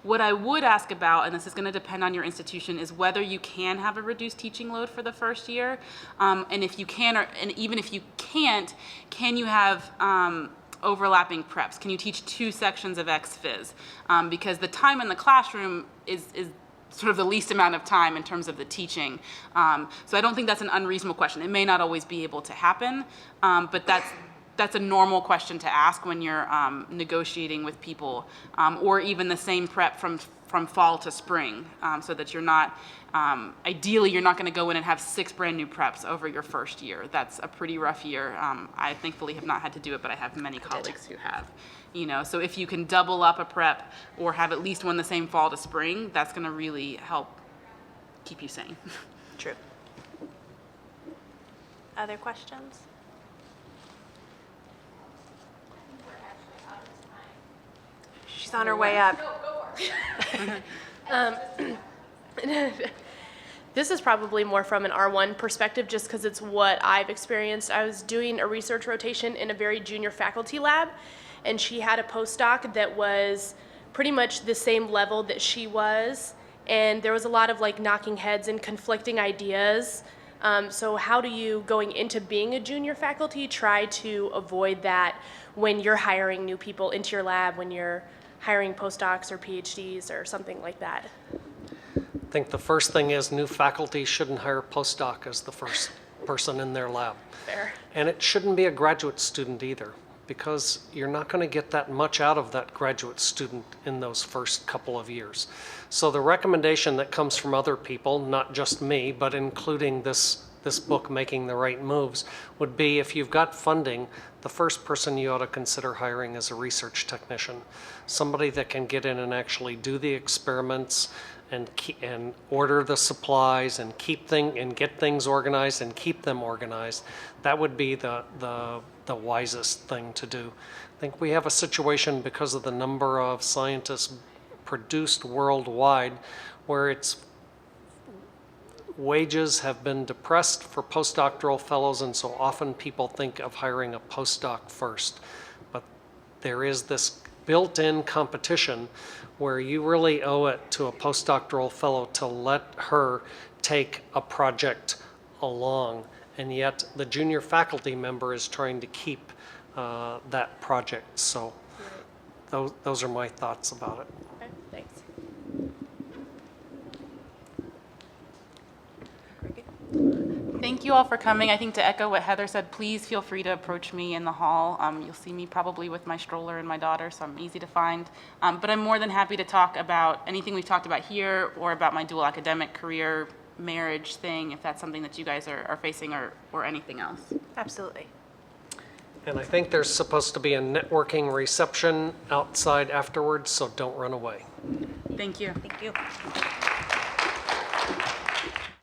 What I would ask about, and this is going to depend on your institution, is whether you can have a reduced teaching load for the first year. And if you can, and even if you can't, can you have overlapping preps? Can you teach 2 sections of ex-phys? Because the time in the classroom is sort of the least amount of time in terms of the teaching. So I don't think that's an unreasonable question. It may not always be able to happen, but that's a normal question to ask when you're negotiating with people, or even the same prep from fall to spring, so that you're not, ideally you're not going to go in and have 6 brand new preps over your first year. That's a pretty rough year. I thankfully have not had to do it, but I have many colleagues who have. So if you can double up a prep or have at least one the same fall to spring, that's going to really help keep you sane. True. Other questions? She's on her way up. This is probably more from an R1 perspective, just because it's what I've experienced. I was doing a research rotation in a very junior faculty lab, and she had a postdoc that was pretty much the same level that she was, and there was a lot of knocking heads and conflicting ideas. So how do you, going into being a junior faculty, try to avoid that when you're hiring new people into your lab, when you're hiring postdocs or PhDs or something like that? I think the first thing is new faculty shouldn't hire postdoc as the first person in their lab. Fair. And it shouldn't be a graduate student either, because you're not going to get that much out of that graduate student in those first couple of years. So the recommendation that comes from other people, not just me, but including this book, Making the Right Moves, would be if you've got funding, the first person you ought to consider hiring is a research technician. Somebody that can get in and actually do the experiments and order the supplies and get things organized and keep them organized. That would be the wisest thing to do. I think we have a situation because of the number of scientists produced worldwide where wages have been depressed for postdoctoral fellows, and so often people think of hiring a postdoc first. But there is this built-in competition where you really owe it to a postdoctoral fellow to let her take a project along, and yet the junior faculty member is trying to keep that project. So those are my thoughts about it. Okay, thanks. Thank you all for coming. I think to echo what Heather said, please feel free to approach me in the hall. You'll see me probably with my stroller and my daughter, so I'm easy to find. But I'm more than happy to talk about anything we've talked about here or about my dual academic career, marriage thing, if that's something that you guys are facing or anything else. Absolutely. And I think there's supposed to be a networking reception outside afterwards, so don't run away. Thank you. Thank you.